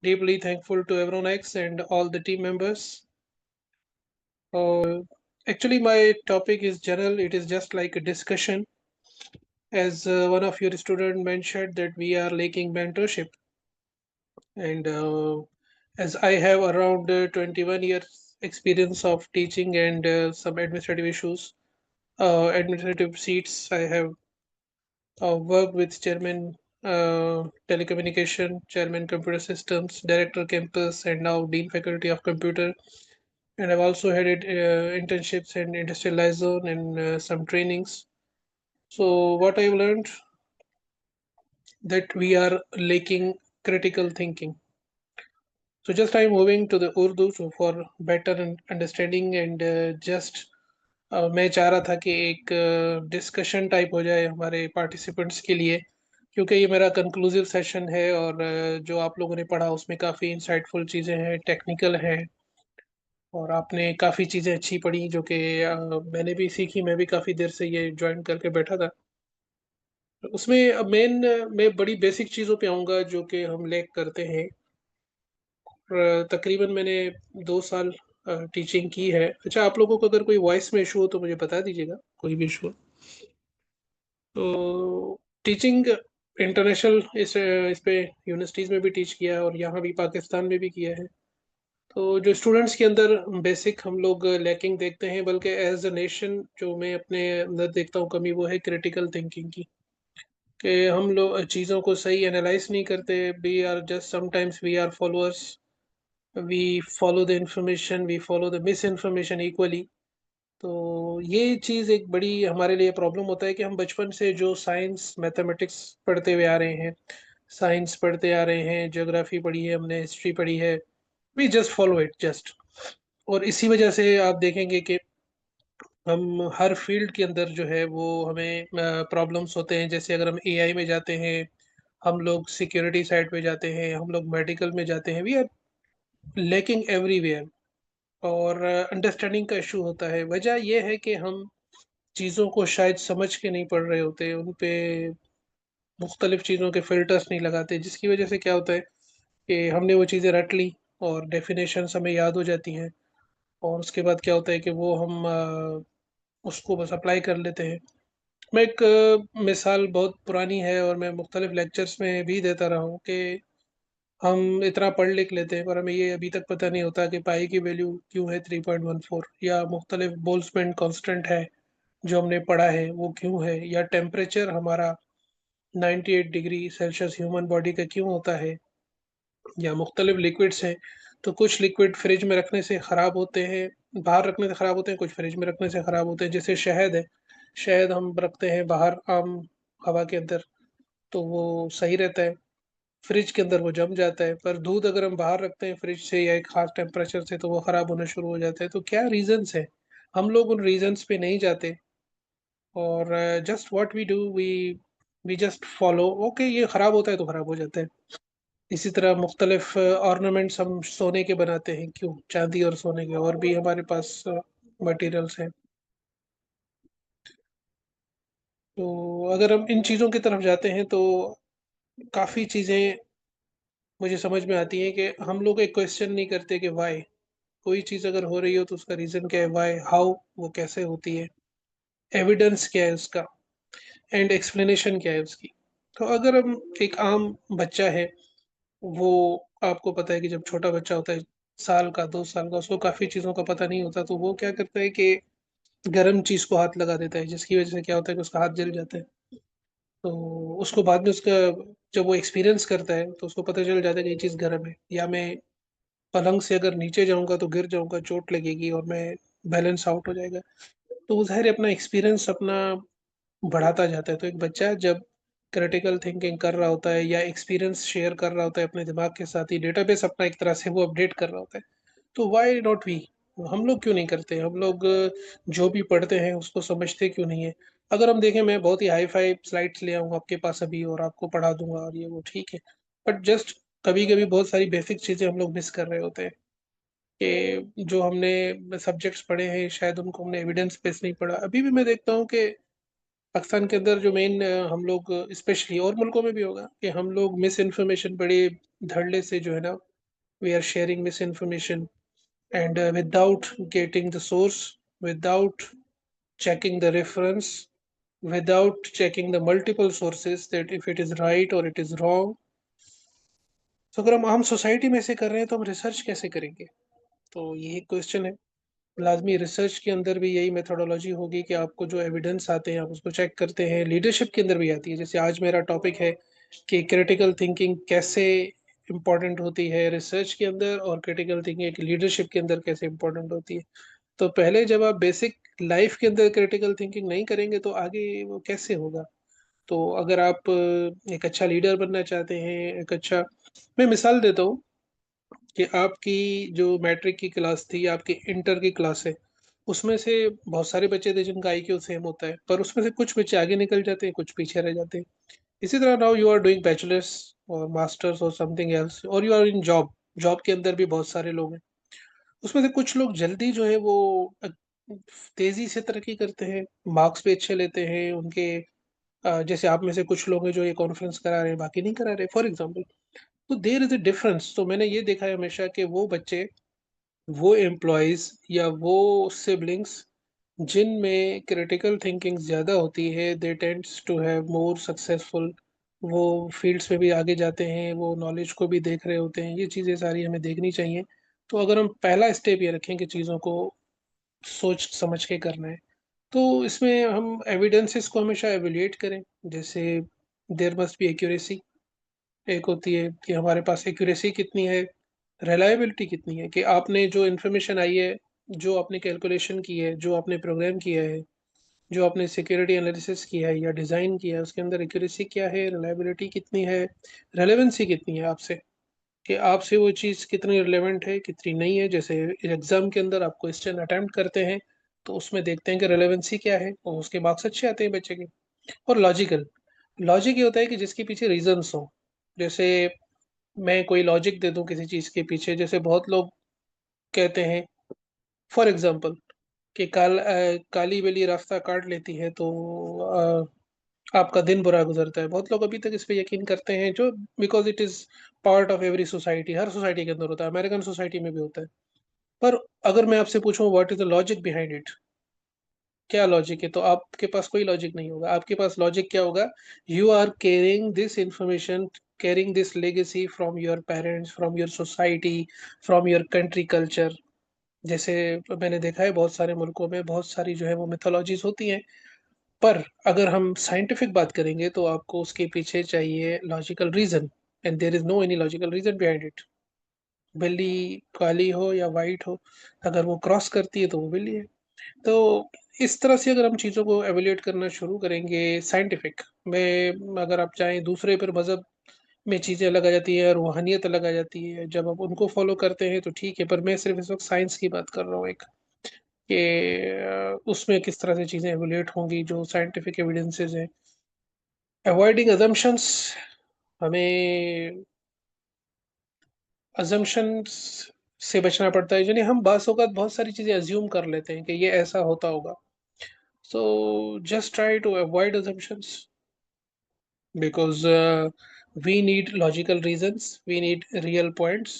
Deeply thankful to everyone X and all the team members. Uh, Actually, my topic is general. It is just like a discussion. As one of your student mentioned that we are lacking mentorship, and as I have around 21 years experience of teaching and some administrative issues, administrative seats, I have worked with chairman telecommunication, chairman computer systems, director campus, and now dean faculty of computer. And I've also had internships in industrial liaison and some trainings. So what I've learned that we are lacking critical thinking. So just I'm moving to the Urdu so for better understanding and just मैं चाह रहा था कि एक discussion type हो जाए हमारे participants के लिए, क्योंकि ये मेरा कंक्लूसिव सेशन है और जो आप लोगों ने पढ़ा उसमें काफ़ी इंसाइटफुल चीज़ें हैं, टेक्निकल हैं, और आपने काफ़ी चीज़ें अच्छी पढ़ी जो कि मैंने भी सीखी। मैं भी काफ़ी देर से ये जॉइन करके बैठा था। उसमें मेन मैं बड़ी बेसिक चीज़ों पे आऊँगा जो कि हम लैक करते हैं। तकरीबन मैंने 2 साल टीचिंग की है। अच्छा, आप लोगों को अगर कोई वॉइस में इशू हो तो मुझे बता दीजिएगा, कोई भी इशू हो। तो टीचिंग इंटरनेशनल इस पे यूनिवर्सिटीज़ में भी टीच किया है और यहाँ भी पाकिस्तान में भी किया है। तो जो स्टूडेंट्स के अंदर बेसिक हम लोग लैकिंग देखते हैं, बल्कि एज अ नेशन जो मैं अपने अंदर देखता हूँ कमी, वो है क्रिटिकल थिंकिंग की। कि हम लोग चीज़ों को सही एनालाइज नहीं करते। We are just sometimes we are followers, we follow the information, we follow the misinformation equally. तो ये चीज़ एक बड़ी हमारे लिए प्रॉब्लम होता है कि हम बचपन से जो साइंस मैथमेटिक्स पढ़ते हुए आ रहे हैं, साइंस पढ़ते आ रहे हैं, ज्योग्राफी पढ़ी है हमने, हिस्ट्री पढ़ी है, we just follow it just. और इसी वजह से आप देखेंगे कि हम हर फील्ड के अंदर जो है वो हमें प्रॉब्लम्स होते हैं। जैसे अगर हम एआई में जाते हैं, हम लोग सिक्योरिटी साइड पे जाते हैं, हम लोग मेडिकल में जाते हैं, वी आर लैकिंग एवरीवेयर। और अंडरस्टैंडिंग का इशू होता है। वजह ये है कि हम चीज़ों को शायद समझ के नहीं पढ़ रहे होते, उन पे मुख्तलिफ चीज़ों के फ़िल्टर्स नहीं लगाते, जिसकी वजह से क्या होता है कि हमने वो चीज़ें रट ली और डेफिनेशंस हमें याद हो जाती हैं, और उसके बाद क्या होता है कि वो हम उसको बस अप्लाई कर लेते हैं। मैं एक मिसाल बहुत पुरानी है और मैं मुख्तलिफ लेक्चर्स में भी देता रहा हूँ कि हम इतना पढ़ लिख लेते हैं पर हमें ये अभी तक पता नहीं होता कि पाई की वैल्यू क्यों है 3.14, या मुख्तलिफ बोल्ट्जमैन कांस्टेंट है जो हमने पढ़ा है वो क्यों है, या टेम्परेचर हमारा 98 डिग्री सेल्सियस ह्यूमन बॉडी का क्यों होता है, या मुख्तलिफ लिक्विड्स हैं। तो कुछ लिक्विड फ्रिज में रखने से ख़राब होते हैं, बाहर रखने से ख़राब होते हैं, कुछ फ्रिज में रखने से ख़राब होते हैं। जैसे शहद है, शहद हम रखते हैं बाहर आम हवा के अंदर तो वो सही रहता है, फ्रिज के अंदर वो जम जाता है। पर दूध अगर हम बाहर रखते हैं फ्रिज से या एक ख़ास टेम्परेचर से तो वो ख़राब होना शुरू हो जाता है। तो क्या रीज़न्स हैं? हम लोग उन रीज़न्स पे नहीं जाते और just what we do, we just follow, okay ये ख़राब होता है तो ख़राब हो जाता है। इसी तरह मुख्तलिफ ऑर्नामेंट्स हम सोने के बनाते हैं, क्यों? चांदी और सोने के, और भी हमारे पास मटेरियल्स हैं। तो अगर हम इन चीज़ों की तरफ जाते हैं तो काफ़ी चीज़ें मुझे समझ में आती हैं कि हम लोग एक क्वेश्चन नहीं करते कि वाई। कोई चीज़ अगर हो रही हो तो उसका रीज़न क्या है, वाई, हाउ, वो कैसे होती है, एविडेंस क्या है उसका, एंड एक्सप्लेनेशन क्या है उसकी। तो अगर हम एक आम बच्चा है, वो आपको पता है कि जब छोटा बच्चा होता है, साल का 2 साल का, उसको काफ़ी चीज़ों का पता नहीं होता, तो वो क्या करता है कि गर्म चीज़ को हाथ लगा देता है, जिसकी वजह से क्या होता है कि उसका हाथ जल जाता है। तो उसको बाद में उसका जब वो एक्सपीरियंस करता है तो उसको पता चल जाता है कि ये चीज़ गर्म है, या मैं पलंग से अगर नीचे जाऊँगा तो गिर जाऊँगा, चोट लगेगी और मैं बैलेंस आउट हो जाएगा। तो वो ज़ाहिर है अपना एक्सपीरियंस अपना बढ़ाता जाता है। तो एक बच्चा जब क्रिटिकल थिंकिंग कर रहा होता है या एक्सपीरियंस शेयर कर रहा होता है अपने दिमाग के साथ, ही डेटाबेस अपना एक तरह से वो अपडेट कर रहा होता है। तो व्हाई नॉट वी? हम लोग क्यों नहीं करते? हम लोग जो भी पढ़ते हैं उसको समझते क्यों नहीं है? अगर हम देखें, मैं बहुत ही हाई-फाई स्लाइड्स ले आऊँगा आपके पास अभी और आपको पढ़ा दूँगा और ये वो ठीक है। बट जस्ट कभी-कभी बहुत सारी बेसिक चीज़ें हम लोग मिस कर रहे होते हैं कि जो हमने सब्जेक्ट्स पढ़े हैं शायद उनको हमने एविडेंस बेस नहीं पढ़ा। अभी भी मैं देखता हूँ कि पाकिस्तान के अंदर जो मेन हम लोग स्पेशली, और मुल्कों में भी होगा कि हम लोग मिस इन्फॉर्मेशन बड़े धड़ल्ले से जो है ना we are sharing misinformation, and without getting the source, without checking the reference, without checking the multiple sources that if it is right or it is wrong. तो अगर हम आम सोसाइटी में से कर रहे हैं तो हम रिसर्च कैसे करेंगे? तो यही क्वेश्चन है। लाज़मी रिसर्च के अंदर भी यही मेथोडोलॉजी होगी कि आपको जो एविडेंस आते हैं आप उसको चेक करते हैं। लीडरशिप के अंदर भी आती है, जैसे आज मेरा टॉपिक है कि क्रिटिकल थिंकिंग कैसे इम्पोर्टेंट होती है रिसर्च के अंदर, और क्रिटिकल थिंकिंग एक लीडरशिप के अंदर कैसे इम्पोर्टेंट होती है। तो पहले जब आप बेसिक लाइफ के अंदर क्रिटिकल थिंकिंग नहीं करेंगे तो आगे वो कैसे होगा? तो अगर आप एक अच्छा लीडर बनना चाहते हैं, एक अच्छा, मैं मिसाल देता हूँ कि आपकी जो मैट्रिक की क्लास थी, आपकी इंटर की क्लास है, उसमें से बहुत सारे बच्चे थे जिनका आईक्यू सेम होता है, पर उसमें से कुछ बच्चे आगे निकल जाते हैं, कुछ पीछे रह जाते हैं। इसी तरह now you are doing bachelors और मास्टर्स और समथिंग एल्स, और you are in job, job के अंदर भी बहुत सारे लोग हैं। उसमें से कुछ लोग जल्दी जो है वो तेज़ी से तरक्की करते हैं, मार्क्स भी अच्छे लेते हैं, उनके जैसे आप में से कुछ लोग हैं जो ये कॉन्फ्रेंस करा रहे हैं, बाकी नहीं करा रहे, फॉर एग्ज़ाम्पल। तो देयर इज़ अ डिफरेंस। तो मैंने ये देखा है हमेशा कि वो बच्चे, वो एम्प्लॉइज़ या वो सिबलिंग्स जिनमें क्रिटिकल थिंकिंग ज़्यादा होती है, they tends to have more successful, वो फील्ड्स में भी आगे जाते हैं, वो नॉलेज को भी देख रहे होते हैं। ये चीज़ें सारी हमें देखनी चाहिए। तो अगर हम पहला स्टेप ये रखें कि चीज़ों को सोच समझ के करना है, तो इसमें हम एविडेंसेस को हमेशा एवेल्यूएट करें। जैसे देयर मस्ट बी एक्यूरेसी, एक होती है कि हमारे पास एक्यूरेसी कितनी है, रिलायबिलिटी कितनी है, कि आपने जो इन्फॉर्मेशन आई है, जो आपने कैलकुलेशन की है, जो आपने प्रोग्राम किया है, जो आपने सिक्योरिटी एनालिसिस किया है या डिज़ाइन किया है, उसके अंदर एक्यूरेसी क्या है, रिलायबिलिटी कितनी है, रेलेवेंसी कितनी है आपसे, कि आपसे वो चीज़ कितनी रिलेवेंट है, कितनी नहीं है। जैसे एग्ज़ाम के अंदर आप क्वेश्चन अटेम्प्ट करते हैं, तो उसमें देखते हैं कि रेलेवेंसी क्या है और उसके मार्क्स अच्छे आते हैं बच्चे के। और लॉजिकल, लॉजिक ये होता है कि जिसके पीछे रीज़न्स हों। जैसे मैं कोई लॉजिक दे दूँ किसी चीज़ के पीछे, जैसे बहुत लोग कहते हैं फॉर एग्ज़ाम्पल कि काली बिल्ली रास्ता काट लेती है तो आपका दिन बुरा गुज़रता है। बहुत लोग अभी तक इस पे यकीन करते हैं, जो because it is part of every society, her society के अंदर होता है, अमेरिकन सोसाइटी में भी होता है। पर अगर मैं आपसे पूछूँ what is the logic behind it? क्या लॉजिक है? तो आपके पास कोई लॉजिक नहीं होगा। आपके पास लॉजिक क्या होगा? You are carrying this information, carrying this legacy from your parents, from your society, from your country culture. जैसे मैंने देखा है बहुत सारे मुल्कों में बहुत सारी जो है वो मिथोलॉजीज़ होती हैं, पर अगर हम साइंटिफिक बात करेंगे तो आपको उसके पीछे चाहिए logical reason, and there is no any logical reason behind it. बिल्ली काली हो या व्हाइट हो, अगर वो क्रॉस करती है तो वो बिल्ली है। तो इस तरह से अगर हम चीज़ों को एवेल्यूएट करना शुरू करेंगे साइंटिफिक में, अगर आप चाहें दूसरे फिर मज़हब में चीज़ें अलग आ जाती है, रूहानियत अलग आ जाती है, जब आप उनको फ़ॉलो करते हैं तो ठीक है, पर मैं सिर्फ़ इस वक़्त साइंस की बात कर रहा हूँ एक, कि उसमें किस तरह से चीज़ें एवेल्यूएट होंगी जो साइंटिफिक एविडेंसेस हैं। अवॉइडिंग असम्पशन्स, हमें असम्पशन्स से बचना पड़ता है, यानी हम बाज़ औक़ात बहुत सारी चीज़ें अज़्यूम कर लेते हैं कि ये ऐसा होता होगा। So just try to avoid assumptions because we need logical reasons, we need real points,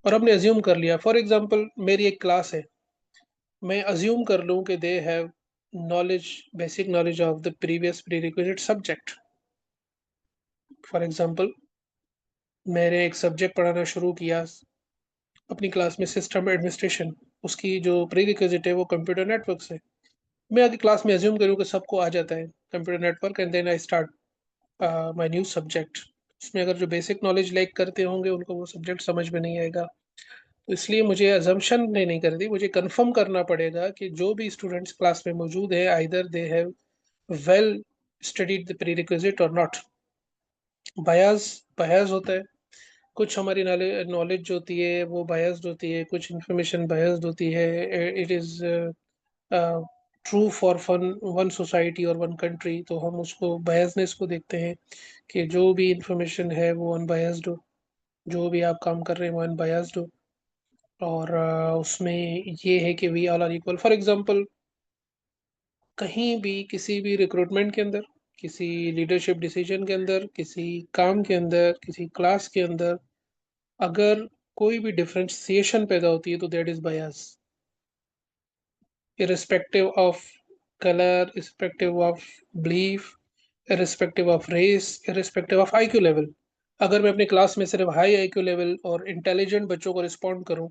और हमने अज्यूम कर लिया। फॉर एग्जांपल मेरी एक क्लास है, मैं अज्यूम कर लूँ कि they have knowledge, basic knowledge of the previous prerequisite subject. For example मैंने एक सब्जेक्ट पढ़ाना शुरू किया अपनी क्लास में, सिस्टम एडमिनिस्ट्रेशन, उसकी जो प्रीरिक्विजिट है वो कंप्यूटर नेटवर्क्स है। मैं आगे क्लास में अज्यूम करूँ कि सबको आ जाता है computer network, and then I start my new subject. उसमें अगर जो बेसिक नॉलेज लैक करते होंगे उनको वो सब्जेक्ट समझ में नहीं आएगा। तो इसलिए मुझे अज़म्पशन नहीं करनी, मुझे कन्फर्म करना पड़ेगा कि जो भी स्टूडेंट्स क्लास में मौजूद है either they have well studied the prerequisite और नॉट। बायस, बायस होता है, कुछ हमारी नॉलेज जो होती है वो बायस्ड होती है, कुछ इन्फॉर्मेशन बायस्ड होती है। It is true for one one society और वन कंट्री, तो हम उसको बायसनेस को देखते हैं कि जो भी इन्फॉर्मेशन है वो अनबायस्ड हो, जो भी आप काम कर रहे हैं वो अनबायस्ड हो। और उसमें ये है कि we all are equal. For example कहीं भी किसी भी रिक्रूटमेंट के अंदर, किसी लीडरशिप डिसीजन के अंदर, किसी काम के अंदर, किसी क्लास के अंदर, अगर कोई भी डिफरेंशिएशन पैदा होती है तो that is bias, irrespective of color, irrespective of belief, irrespective of race, irrespective of IQ level. अगर मैं अपनी क्लास में सिर्फ हाई IQ लेवल और इंटेलिजेंट बच्चों को रिस्पॉन्ड करूं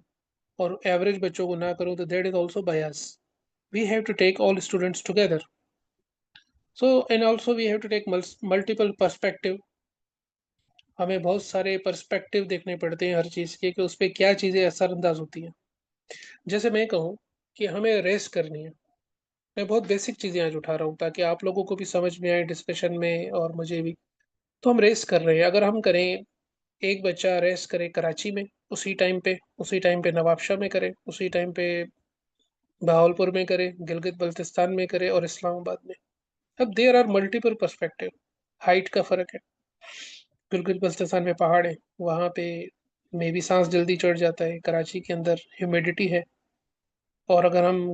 और एवरेज बच्चों को ना करूं तो that is also bias. We have to take all students together, so and also we have to take multiple perspective. हमें बहुत सारे पर्सपेक्टिव देखने पड़ते हैं हर चीज़ के कि उस पर क्या चीज़ें असरअंदाज होती हैं। जैसे मैं कहूँ कि हमें रेस करनी है, मैं बहुत बेसिक चीज़ें आज उठा रहा हूँ ताकि आप लोगों को भी समझ में आए डिस्कशन में और मुझे भी। तो हम रेस कर रहे हैं, अगर हम करें, एक बच्चा रेस करे कराची में उसी टाइम पे नवाबशाह में करे, उसी टाइम पे बहावलपुर में करे, गिलगित बल्तिस्तान में करे और इस्लामाबाद में। अब there are multiple perspective. Height का फ़र्क है, गिलगित बल्तिस्तान में पहाड़ है, वहाँ पे मे बी सांस जल्दी चढ़ जाता है, कराची के अंदर ह्यूमिडिटी है। और अगर हम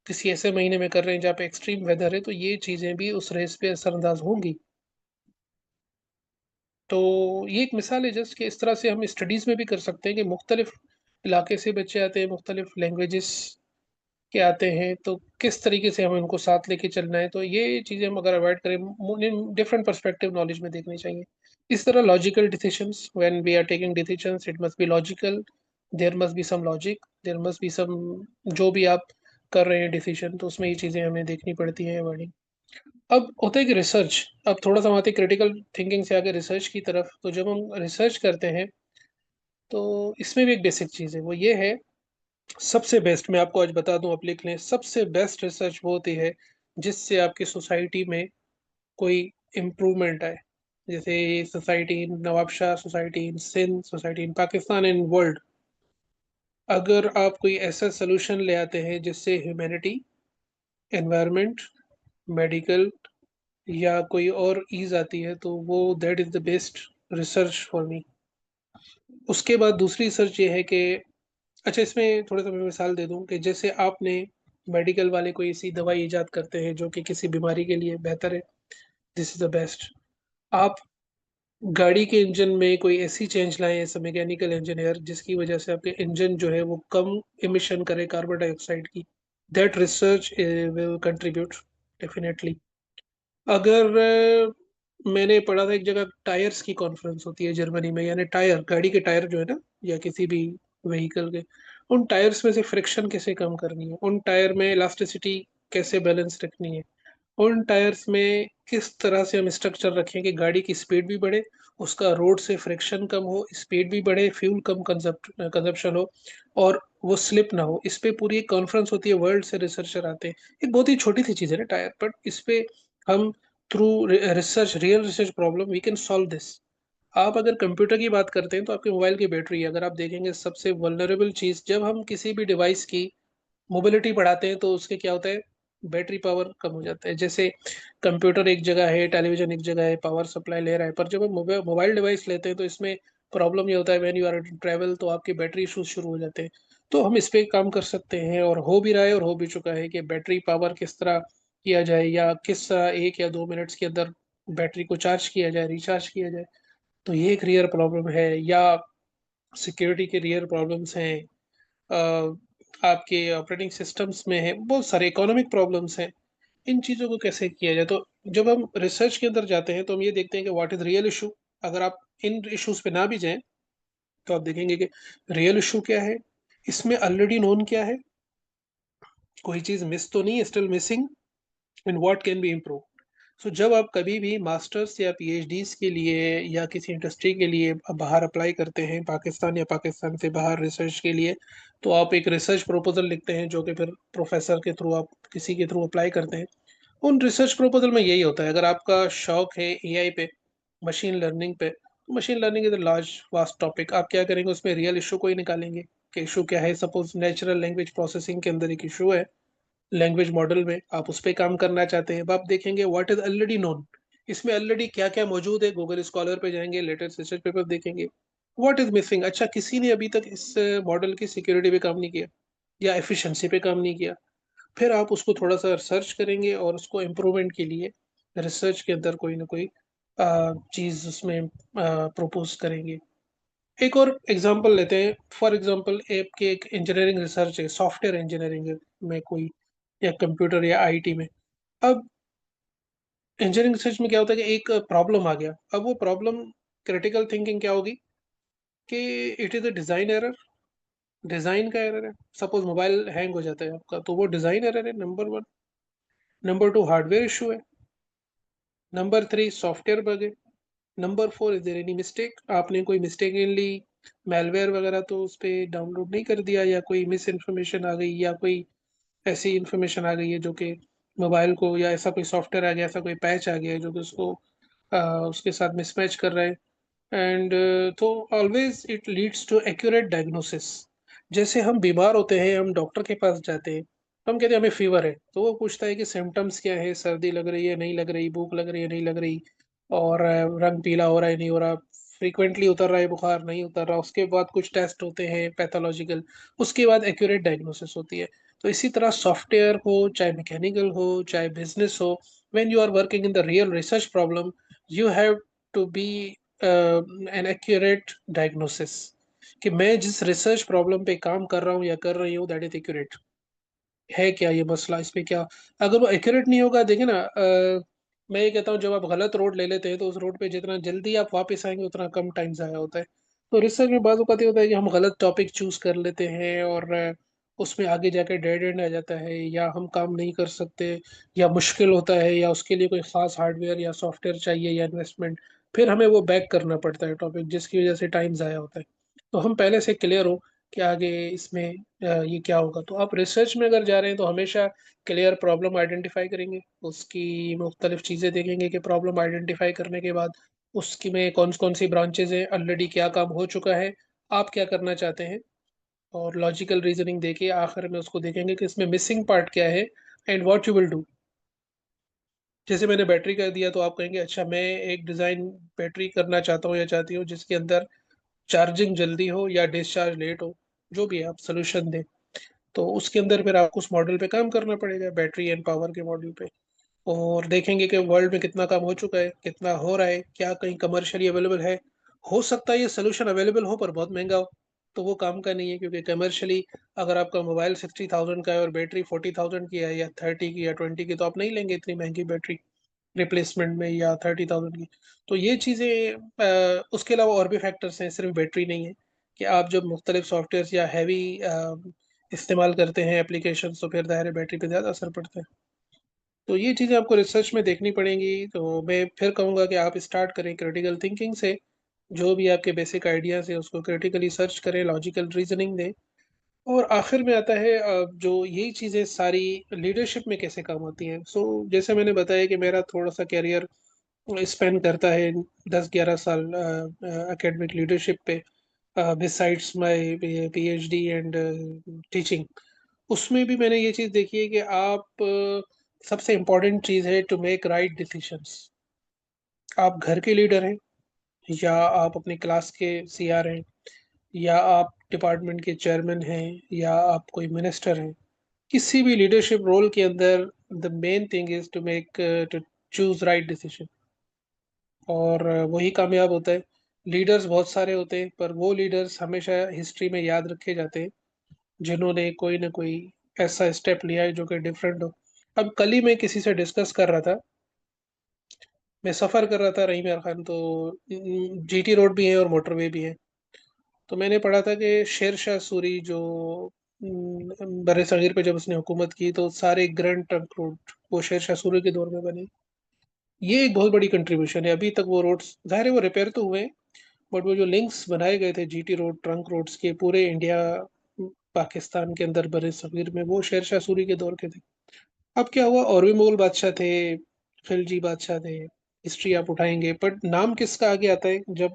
किसी ऐसे महीने में कर रहे हैं जहाँ पे एक्सट्रीम वेदर है तो ये चीज़ें भी उस रेस पे असरअंदाज होंगी। तो ये एक मिसाल है जस्ट कि इस तरह से हम स्टडीज़ में भी कर सकते हैं कि मुख्तलिफ इलाके से बच्चे आते हैं, मुख्तलिफ लैंग्वेजेस के आते हैं, तो किस तरीके से हमें उनको साथ लेके चलना है। तो ये चीज़ें हम अगर अवॉइड करें, डिफरेंट पर्सपेक्टिव नॉलेज में देखनी चाहिए। इस तरह logical decisions, when we are taking decisions it must be logical, there must be some logic, there must be some, जो भी आप कर रहे हैं डिसीजन तो उसमें ये चीज़ें हमें देखनी पड़ती हैं बड़ी। अब होता है कि रिसर्च, अब थोड़ा-सा हम आते हैं क्रिटिकल थिंकिंग से आगे रिसर्च की तरफ। तो जब हम रिसर्च करते हैं, तो इसमें भी एक बेसिक चीज़ है, वो ये है, सबसे बेस्ट मैं आपको आज बता दूँ, आप लिख लें, सबसे बेस्ट रिसर्च वो होती है, जिससे आपकी सोसाइटी में कोई इम्प्रूवमेंट आए। जैसे society in Nawabshah, society in Sindh, society in Pakistan and world. अगर आप कोई ऐसा सॉल्यूशन ले आते हैं जिससे ह्यूमैनिटी, एनवायरनमेंट, मेडिकल या कोई और ईज़ आती है तो वो that is the best research for me. उसके बाद दूसरी रिसर्च ये है कि, अच्छा इसमें थोड़ा-सा मैं मिसाल दे दूँ कि जैसे आपने मेडिकल वाले कोई ऐसी दवाई इजाद करते हैं जो कि किसी बीमारी के लिए बेहतर है, दिस इज़ द बेस्ट। आप गाड़ी के इंजन में कोई ऐसी चेंज लाएँ एज़ अ मैकेनिकल इंजीनियर जिसकी वजह से आपके इंजन जो है वो कम इमिशन करे कार्बन डाइऑक्साइड की, that research will contribute definitely. अगर मैंने पढ़ा था एक जगह, टायर्स की कॉन्फ्रेंस होती है जर्मनी में, यानी टायर, गाड़ी के टायर जो है ना, या किसी भी व्हीकल के, उन टायर्स में से फ्रिक्शन कैसे कम करनी है, उन टायर में इलास्टिसिटी कैसे बैलेंस रखनी है, उन टायर्स में किस तरह से हम स्ट्रक्चर रखें कि गाड़ी की स्पीड भी बढ़े, उसका रोड से फ्रिक्शन कम हो, स्पीड भी बढ़े, फ्यूल कम कंजप्शन हो और वो स्लिप ना हो। इस पे पूरी एक कॉन्फ्रेंस होती है, वर्ल्ड से रिसर्चर आते हैं। एक बहुत ही छोटी-सी चीज़ है ना टायर, बट इस पे हम through research, real research problem we can solve this. आप अगर कंप्यूटर की बात करते हैं तो आपके मोबाइल की बैटरी है, अगर आप देखेंगे सबसे वल्नरेबल चीज़, जब हम किसी भी डिवाइस की मोबिलिटी बढ़ाते हैं तो उसके क्या होता है, बैटरी पावर कम हो जाता है। जैसे कंप्यूटर एक जगह है, टेलीविज़न एक जगह है, पावर सप्लाई ले रहा है, पर जब हम मोबाइल डिवाइस लेते हैं तो इसमें प्रॉब्लम ये होता है, when you are in travel तो आपके बैटरी इश्यूज़ शुरू हो जाते हैं। तो हम इस पे काम कर सकते हैं और हो भी रहा है और हो भी चुका है कि बैटरी पावर किस तरह किया जाए या किस तरह 1 या 2 मिनट्स के अंदर बैटरी को चार्ज किया जाए, रिचार्ज किया जाए। तो ये एक रियल प्रॉब्लम है, या सिक्योरिटी के रियल प्रॉब्लम्स हैं। अ, आपके ऑपरेटिंग सिस्टम्स में है, बहुत सारे इकोनॉमिक प्रॉब्लम्स हैं। इन चीज़ों को कैसे किया जाए? तो जब हम रिसर्च के अंदर जाते हैं, तो हम ये देखते हैं कि व्हाट इज़ रियल इश्यू। अगर आप इन इश्यूज़ पे ना भी जाएँ, तो आप देखेंगे कि रियल इश्यू क्या है? इसमें ऑलरेडी नोन क्या है? कोई चीज़ मिस तो नहीं है, still missing, and what can be improved? So जब आप कभी भी मास्टर्स या पीएचडीज़ के लिए या किसी इंडस्ट्री के लिए बाहर अप्लाई करते हैं, पाकिस्तान या पाकिस्तान से बाहर रिसर्च के लिए, तो आप एक रिसर्च प्रपोज़ल लिखते हैं जो कि फिर प्रोफ़ेसर के थ्रू, आप किसी के थ्रू अप्लाई करते हैं। उन रिसर्च प्रपोज़ल में यही होता है, अगर आपका शौक है एआई पे, मशीन लर्निंग पे, तो machine learning is a large vast topic. आप क्या करेंगे, उसमें रियल इश्यू को ही निकालेंगे कि इश्यू क्या है। सपोज़ नेचुरल लैंग्वेज प्रोसेसिंग के अंदर एक इश्यू है, लैंग्वेज मॉडल में आप उस पे काम करना चाहते हैं, अब आप देखेंगे व्हाट इज़ ऑलरेडी नोन, इसमें ऑलरेडी क्या-क्या मौजूद है, गूगल स्कॉलर पे जाएँगे, लेटेस्ट रिसर्च पेपर देखेंगे, व्हाट इज़ मिसिंग? अच्छा, किसी ने अभी तक इस मॉडल की सिक्योरिटी पे काम नहीं किया या एफिशिएंसी पे काम नहीं किया। फिर आप उसको थोड़ा-सा सर्च करेंगे और उसको इम्प्रूवमेंट के लिए रिसर्च के अंदर कोई न कोई चीज़ उसमें प्रपोज़ करेंगे। एक और एग्जांपल लेते हैं। फॉर एग्जांपल आपके एक इंजीनियरिंग रिसर्च है, सॉफ्टवेयर इंजीनियरिंग में कोई, या कंप्यूटर या आईटी में। अब इंजीनियरिंग रिसर्च में क्या होता है कि एक प्रॉब्लम आ गया। अब वो प्रॉब्लम, क्रिटिकल थिंकिंग क्या होगी कि it is a design error, design का एरर है। सपोज मोबाइल हैंग हो जाता है आपका, तो वो डिजाइन एरर है, number one. Number two, hardware issue है। नंबर थ्री, सॉफ्टवेयर बग है। Number four, is there any mistake, आपने कोई मिस्टेकनली मेलवेयर वगैरह तो उस पर डाउनलोड नहीं कर दिया, या कोई मिस इन्फॉर्मेशन आ गई, या कोई ऐसी इन्फॉर्मेशन आ गई है जो कि मोबाइल को, या ऐसा कोई सॉफ्टवेयर आ गया, ऐसा कोई पैच आ गया है जो कि उसको उसके साथ मिसमैच कर रहा है। एंड तो always it leads to accurate diagnosis. जैसे हम बीमार होते हैं, हम डॉक्टर के पास जाते हैं, तो हम कहते हैं हमें फीवर है, तो वो पूछता है कि सिम्टम्स क्या है, सर्दी लग रही है नहीं लग रही, भूख लग रही है नहीं लग रही, और रंग पीला हो रहा है नहीं हो रहा, फ्रीक्वेंटली उतर रहा है बुखार नहीं उतर रहा। उसके बाद कुछ टेस्ट होते हैं पैथोलॉजिकल, उसके बाद एक्यूरेट डायग्नोसिस होती है। तो इसी तरह सॉफ्टवेयर हो, चाहे मैकेनिकल हो, चाहे बिजनेस हो, when you are working in the real research problem, you have to be an accurate diagnosis, कि मैं जिस रिसर्च प्रॉब्लम पे काम कर रहा हूँ या कर रही हूँ, दैट इज एक्यूरेट है क्या ये मसला, इस पे क्या। अगर वो एक्यूरेट नहीं होगा, देखिए ना, मैं ये कहता हूँ जब आप गलत रोड ले लेते हैं तो उस रोड पे जितना जल्दी आप वापस आएंगे उतना कम टाइम ज़ाया होता है। तो रिसर्च में बाज़ औक़ात ये होता है कि हम गलत टॉपिक चूज कर लेते हैं, और उसमें आगे जाकर डेड एंड आ जाता है, या हम काम नहीं कर सकते, या मुश्किल होता है, या उसके लिए कोई ख़ास हार्डवेयर या सॉफ्टवेयर चाहिए या इन्वेस्टमेंट, फिर हमें वो बैक करना पड़ता है टॉपिक, जिसकी वजह से टाइम ज़ाया होता है। तो हम पहले से क्लियर हो कि आगे इसमें ये क्या होगा। तो आप रिसर्च में अगर जा रहे हैं तो हमेशा क्लियर प्रॉब्लम आइडेंटिफाई करेंगे, उसकी मुख्तलिफ चीज़ें देखेंगे कि प्रॉब्लम आइडेंटिफाई करने के बाद उसकी में कौन कौन सी ब्रांचेज हैं, ऑलरेडी क्या काम हो चुका है, आप क्या करना चाहते हैं, और लॉजिकल रीजनिंग देके आखिर में उसको देखेंगे कि इसमें मिसिंग पार्ट क्या है, and what you will do. जैसे मैंने बैटरी का दिया, तो आप कहेंगे अच्छा मैं एक डिज़ाइन बैटरी करना चाहता हूँ या चाहती हूँ जिसके अंदर चार्जिंग जल्दी हो या डिस्चार्ज लेट हो, जो भी है आप सोल्यूशन दें। तो उसके अंदर फिर आपको उस मॉडल पे काम करना पड़ेगा, बैटरी एंड पावर के मॉडल पे। और देखेंगे कि वर्ल्ड में कितना काम हो चुका है, कितना हो रहा है, क्या कहीं कमर्शियली अवेलेबल है। हो सकता है ये सोल्यूशन अवेलेबल हो पर बहुत महंगा हो, तो वो काम का नहीं है, क्योंकि कमर्शियली अगर आपका मोबाइल 60,000 का है और बैटरी 40,000 की है, या 30 की या 20 की, तो आप नहीं लेंगे इतनी महंगी बैटरी रिप्लेसमेंट में, या 30,000 की। तो ये चीज़ें, उसके अलावा और भी फैक्टर्स हैं, सिर्फ बैटरी नहीं है, कि आप जब मुख्तलिफ सॉफ्टवेयर या हैवी इस्तेमाल करते हैं एप्लीकेशन, तो फिर ज़ाहिर है बैटरी पे ज़्यादा असर पड़ता है। तो ये चीज़ें आपको रिसर्च में देखनी पड़ेंगी। तो मैं फिर कहूँगा कि आप स्टार्ट करें क्रिटिकल थिंकिंग से, जो भी आपके बेसिक आइडियाज़ हैं उसको क्रिटिकली सर्च करें, लॉजिकल रीजनिंग दें। और आखिर में आता है जो यही चीज़ें सारी लीडरशिप में कैसे काम आती हैं। सो जैसे मैंने बताया कि मेरा थोड़ा सा कैरियर स्पेंड करता है 10-11 साल एकेडमिक लीडरशिप पे, besides my PhD and teaching. उसमें भी मैंने ये चीज़ देखी है कि आप सबसे इम्पोर्टेंट चीज़ है टू मेक राइट डिसीजंस। आप घर के लीडर हैं, या आप अपनी क्लास के सीआर हैं, या आप डिपार्टमेंट के चेयरमैन हैं, या आप कोई मिनिस्टर हैं, किसी भी लीडरशिप रोल के अंदर the main thing is to make to choose right decision, और वही कामयाब होता है। लीडर्स बहुत सारे होते हैं, पर वो लीडर्स हमेशा हिस्ट्री में याद रखे जाते हैं जिन्होंने कोई ना कोई ऐसा स्टेप लिया है जो कि डिफरेंट हो। अब कल ही मैं किसी से डिस्कस कर रहा था, मैं सफ़र कर रहा था रहीम यार खान, तो जीटी रोड भी है और मोटरवे भी है। तो मैंने पढ़ा था कि शेर शाह सूरी जो बड़े सगीर पे जब उसने हुकूमत की, तो सारे ग्रैंड ट्रंक रोड वो शेर शाह सूरी के दौर में बने। ये एक बहुत बड़ी कंट्रीब्यूशन है। अभी तक वो रोड्स ज़ाहिर है वो रिपेयर तो हुए हैं, बट वो जो लिंक्स बनाए गए थे जीटी रोड ट्रंक रोड्स के पूरे इंडिया पाकिस्तान के अंदर बड़े सगीर में, वो शेर शाह सूरी के दौर के थे। अब क्या हुआ, और भी मुगल बादशाह थे, खिलजी बादशाह थे, हिस्ट्री आप उठाएंगे, बट नाम किसका आगे आता है जब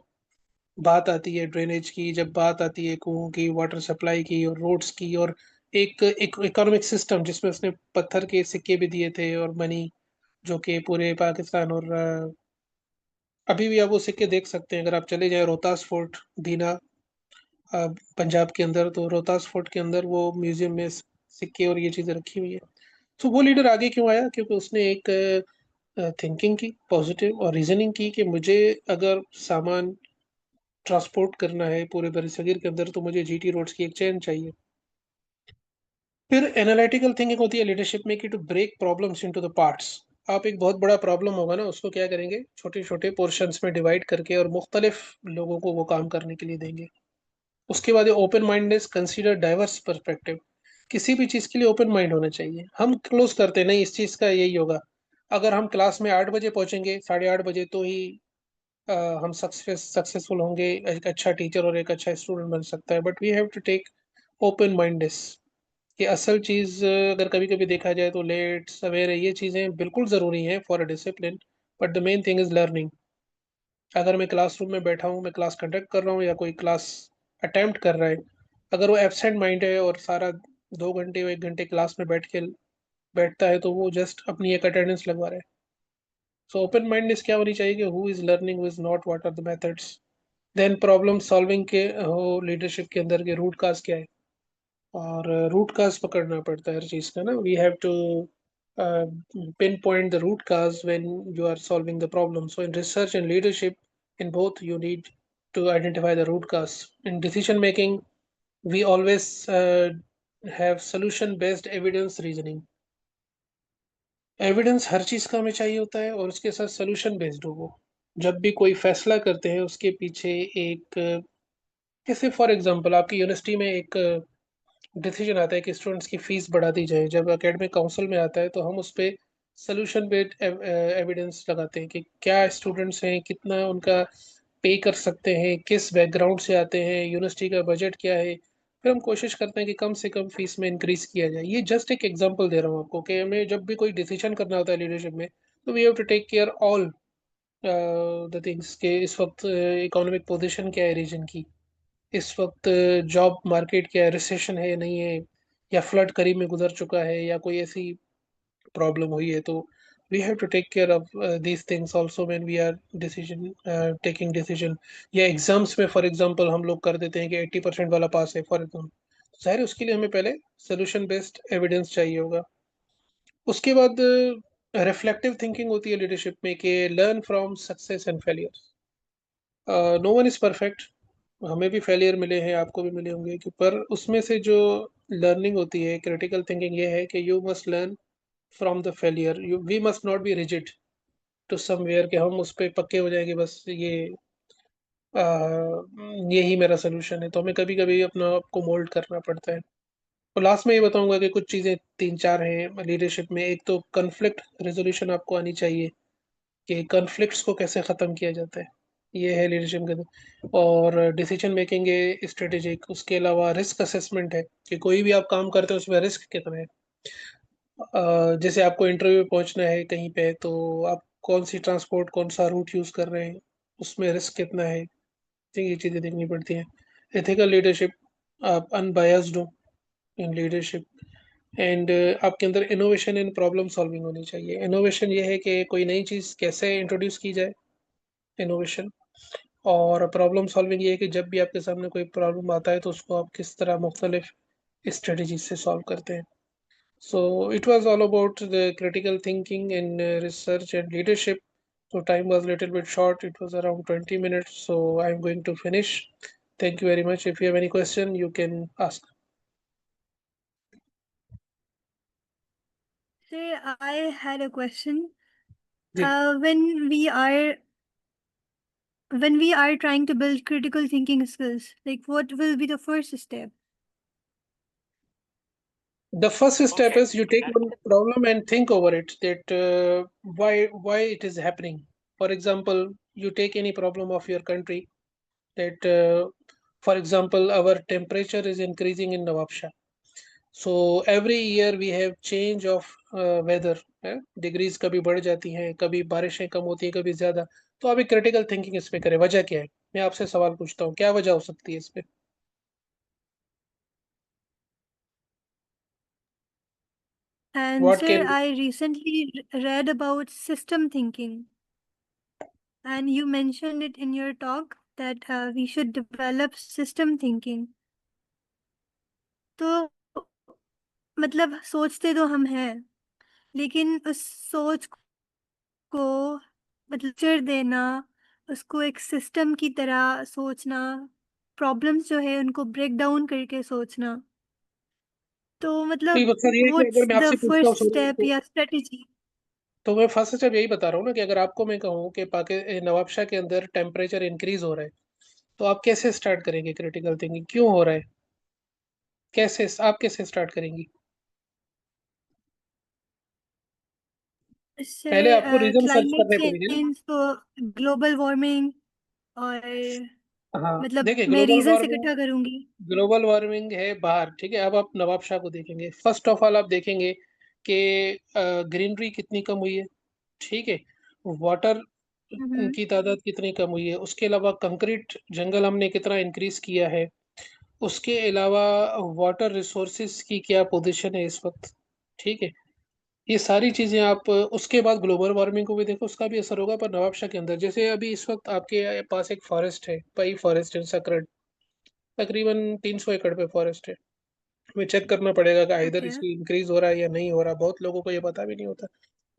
बात आती है ड्रेनेज की, जब बात आती है कुओं की, वाटर सप्लाई की, और रोड्स की, और एक इकोनॉमिक सिस्टम जिसमें उसने पत्थर के सिक्के भी दिए थे और मनी, जो कि पूरे पाकिस्तान, और अभी भी आप वो सिक्के देख सकते हैं। अगर आप चले जाएं रोहतास फोर्ट, दीना, पंजाब के अंदर, तो रोहतास फोर्ट के अंदर वो म्यूजियम में सिक्के और ये चीज़ें रखी हुई है। तो वो लीडर आगे क्यों आया, क्योंकि उसने एक थिंकिंग की पॉजिटिव, और रीजनिंग की कि मुझे अगर सामान ट्रांसपोर्ट करना है पूरे बरसगीर के अंदर, तो मुझे जीटी रोड्स की एक चेन चाहिए। फिर एनालिटिकल थिंकिंग होती है लीडरशिप में कि to break problems into the parts. आप एक बहुत बड़ा प्रॉब्लम होगा ना, उसको क्या करेंगे, छोटे-छोटे पोर्शंस में डिवाइड करके और मुख्तलिफ लोगों को वो काम करने के लिए देंगे। उसके बाद ये open mindness, consider diverse perspective. किसी भी चीज़ के लिए ओपन माइंड होना चाहिए। हम क्लोज़ करते हैं, नहीं इस चीज़ का यही होगा। अगर हम क्लास में 8 बजे पहुँचेंगे, साढ़े 8 बजे तो ही अ, हम सक्सेसफुल होंगे, एक अच्छा टीचर और एक अच्छा स्टूडेंट बन सकता है। But we have to take open mindness कि असल चीज़ अगर कभी-कभी देखा जाए तो लेट, सवेरे ये चीज़ें बिल्कुल ज़रूरी हैं for a discipline, but the main thing is learning. अगर मैं क्लासरूम में बैठा हूँ, मैं क्लास कंडक्ट कर रहा हूँ या कोई क्लास अटेम्प्ट कर रहा है, अगर वो एब्सेंट माइंड है और सारा 2 घंटे या 1 घंटे क्लास में बैठता है, तो वो जस्ट अपनी एक अटेंडेंस लगवा रहा है। सो ओपन माइंडनेस क्या होनी चाहिए कि who is learning, who is not, what are the methods. Then problem solving के हो लीडरशिप के अंदर के रूट कॉज़ क्या है? और रूट कॉज़ पकड़ना पड़ता है हर चीज़ का ना। We have to pinpoint the root cause when you are solving the problem. So in research and leadership, in both, you need to identify the root cause. In decision making, we always have solution based evidence reasoning. Evidence हर चीज़ का हमें चाहिए होता है और उसके साथ सॉल्यूशन बेस्ड हो वो। जब भी कोई फैसला करते हैं उसके पीछे एक जैसे फॉर एग्ज़ाम्पल आपकी यूनिवर्सिटी में एक डिसीजन आता है कि स्टूडेंट्स की फीस बढ़ा दी जाए। जब एकेडमिक काउंसिल में आता है तो हम उस पे सॉल्यूशन बेस्ड एविडेंस लगाते हैं कि क्या स्टूडेंट्स हैं, कितना उनका पे कर सकते हैं, किस बैकग्राउंड से आते हैं, यूनिवर्सिटी का बजट क्या है। फिर हम कोशिश करते हैं कि कम से कम फीस में इंक्रीज़ किया जाए। ये जस्ट एक एग्ज़ाम्पल दे रहा हूँ आपको कि हमें जब भी कोई डिसीजन करना होता है लीडरशिप में, तो we have to take care all the things कि इस वक़्त इकोनॉमिक पोज़ीशन क्या है रीजन की। इस वक़्त जॉब मार्केट क्या है, रिसेशन है या नहीं है, या फ्लड करीब में गुज़र चुका है या कोई ऐसी प्रॉब्लम हुई है, तो we have to take care of these things also when we are taking decision. या एग्ज़ाम्स में फॉर एग्ज़ाम्पल हम लोग कर देते हैं कि 80% वाला पास है फॉर एग्ज़ाम्पल, ज़ाहिर है उसके लिए हमें पहले सॉल्यूशन बेस्ड एविडेंस चाहिए होगा। उसके बाद रिफ्लेक्टिव थिंकिंग होती है लीडरशिप में कि learn from success and failures. No one is perfect. हमें भी फेलियर मिले हैं, आपको भी मिले होंगे कि पर उसमें से जो लर्निंग होती है, क्रिटिकल थिंकिंग ये है कि you must learn from the failure. You we must not be rigid to somewhere कि हम उस पे पक्के हो जाएँ कि बस ये यही मेरा सॉल्यूशन है। तो हमें कभी-कभी अपना आप को मोल्ड करना पड़ता है। तो लास्ट में ये बताऊँगा कि कुछ चीज़ें 3-4 हैं लीडरशिप में। एक तो कॉन्फ्लिक्ट रेज़ोल्यूशन आपको आनी चाहिए कि कॉन्फ्लिक्ट्स को कैसे ख़त्म किया जाता है। ये है लीडरशिप के अंदर। और डिसीजन मेकिंग है स्ट्रैटेजिक। उसके अलावा रिस्क असेसमेंट है कि कोई भी आप काम करते हो उसमें रिस्क कितना है। जैसे आपको इंटरव्यू पे पहुँचना है कहीं पे, तो आप कौन-सी ट्रांसपोर्ट, कौन-सा रूट यूज़ कर रहे हैं, उसमें रिस्क कितना है, तो ये चीज़ें देखनी पड़ती हैं। एथिकल लीडरशिप, आप अनबायस्ड हो इन लीडरशिप। एंड आपके अंदर इनोवेशन एंड प्रॉब्लम सॉल्विंग होनी चाहिए। इनोवेशन ये है कि कोई नई चीज़ कैसे इंट्रोड्यूस की जाए, इनोवेशन। और प्रॉब्लम सॉल्विंग ये है कि जब भी आपके सामने कोई प्रॉब्लम आता है तो उसको आप किस तरह मुख्तलिफ स्ट्रेटजीज़ से सॉल्व करते हैं। So it was all about the critical thinking in research and leadership. So time was a little bit short. It was around 20 minutes. So I'm going to finish. Thank you very much. If you have any question, you can ask. Sir, I had a question. जी. When we are trying to build critical thinking skills, like what will be the first step? The first step is you take one problem and think over it. That why it is happening. For example, you take any problem of your country. That for example, our temperature is increasing in Nawabshah. So every year we have change of weather है। Degrees कभी बढ़ जाती हैं, कभी बारिशें कम होती हैं, कभी ज़्यादा। तो आप एक क्रिटिकल थिंकिंग इस पे करें, वजह क्या है? मैं आपसे सवाल पूछता हूँ, क्या वजह हो सकती है इस पे? And what sir, can I recently read about system thinking, and you mentioned it in your talk that we should develop system thinking. तो मतलब सोचते तो हम हैं, लेकिन उस सोच को मतलब लेक्चर देना, उसको एक सिस्टम की तरह सोचना, प्रॉब्लम्स जो है उनको ब्रेक डाउन करके सोचना। तो तो ये मतलब मकसद ये है कि अगर व्हाट्स मैं द आपसे पूछता हूँ फर्स्ट सॉरी, स्टेप या स्ट्रेटेजी? तो मैं फर्स्ट स्टेप यही बता रहा हूँ ना कि अगर आपको मैं कहूँ कि नवाबशाह के अंदर टेम्परेचर इंक्रीज हो रहा है, तो आप कैसे स्टार्ट करेंगे क्रिटिकल थिंकिंग, क्यों हो रहा है, कैसे आप कैसे स्टार्ट करेंगी? इससे पहले आपको रीजन सर्च क्लाइमेट करने पड़ेंगे ना। चेंज, तो ग्लोबल वार्मिंग, और हाँ मतलब देखिए, मैं ग्लोबल रीजंस वार्मिंग, इकट्ठा करूंगी। ग्लोबल वार्मिंग है बाहर, ठीक है। अब आप नवाबशाह को देखेंगे, फर्स्ट ऑफ ऑल आप देखेंगे कि ग्रीनरी कितनी कम हुई है, ठीक है। वाटर हम्म। की तादाद कितनी कम हुई है, उसके अलावा कंक्रीट जंगल हमने कितना इंक्रीज किया है, उसके अलावा वाटर रिसोर्सेज की क्या पोजीशन है इस वक्त, ठीक है। ये सारी चीजें आप, उसके बाद ग्लोबल वार्मिंग को भी देखो, उसका भी असर होगा। पर नवाबशाह के अंदर जैसे अभी इस वक्त आपके पास एक फॉरेस्ट है, पई फॉरेस्ट है सकरट, तकरीबन 300 एकड़ पे फॉरेस्ट है। हमें चेक करना पड़ेगा कि इधर ओके। इसकी इंक्रीज हो रहा है या नहीं हो रहा, बहुत लोगों को ये पता भी नहीं होता।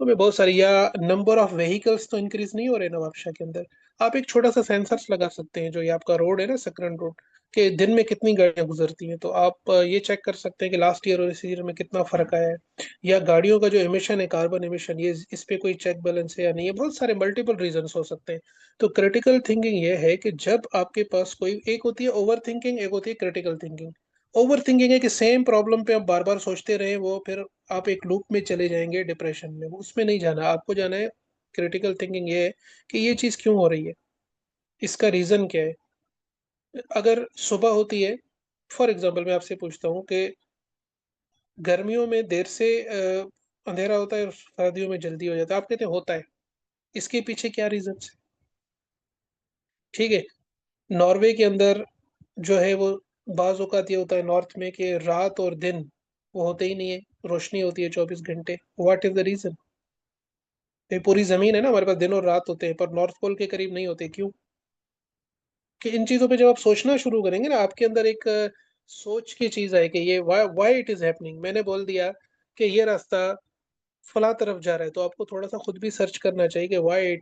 तो मैं बहुत सारी, या नंबर ऑफ व्हीकल्स तो इंक्रीज नहीं हो रहे नवाबशाह के अंदर। आप एक छोटा सा सेंसर्स लगा सकते हैं, जो ये आपका रोड है ना, सकरन रोड, के दिन में कितनी गाड़ियां गुजरती हैं, तो आप ये चेक कर सकते हैं कि लास्ट ईयर और इस ईयर में कितना फर्क आया है। या गाड़ियों का जो एमिशन है, कार्बन एमिशन, ये इस पे कोई चेक बैलेंस है या नहीं है, बहुत सारे मल्टीपल रीजन हो सकते हैं। तो क्रिटिकल थिंकिंग ये है कि जब आपके पास कोई, एक होती है ओवर थिंकिंग, एक होती है क्रिटिकल थिंकिंग। ओवर थिंकिंग है कि सेम प्रॉब्लम पे आप बार बार सोचते रहे, वो फिर आप एक लूप में चले जाएंगे, डिप्रेशन में, उसमें नहीं जाना आपको, जाना है क्रिटिकल थिंकिंग। ये है कि ये चीज़ क्यों हो रही है, इसका रीज़न क्या है। अगर सुबह होती है, फॉर एग्जांपल मैं आपसे पूछता हूँ कि गर्मियों में देर से अंधेरा होता है और सर्दियों में जल्दी हो जाता है, आप कहते हैं होता है, इसके पीछे क्या रीजन है, ठीक है। नॉर्वे के अंदर जो है वो, बाज औकात ये होता है नॉर्थ में कि रात और दिन वो होते ही नहीं है, रोशनी होती है 24 घंटे। What is the reason? ये पूरी जमीन है ना, हमारे पास दिन और रात होते हैं, पर नॉर्थ पोल के करीब नहीं होते, क्यों? कि इन चीजों पे जब आप सोचना शुरू करेंगे ना, आपके अंदर एक सोच की चीज है कि ये वाई इट इज हैपनिंग। मैंने बोल दिया कि ये रास्ता फला तरफ जा रहा है, तो आपको थोड़ा सा खुद भी सर्च करना चाहिए कि वाई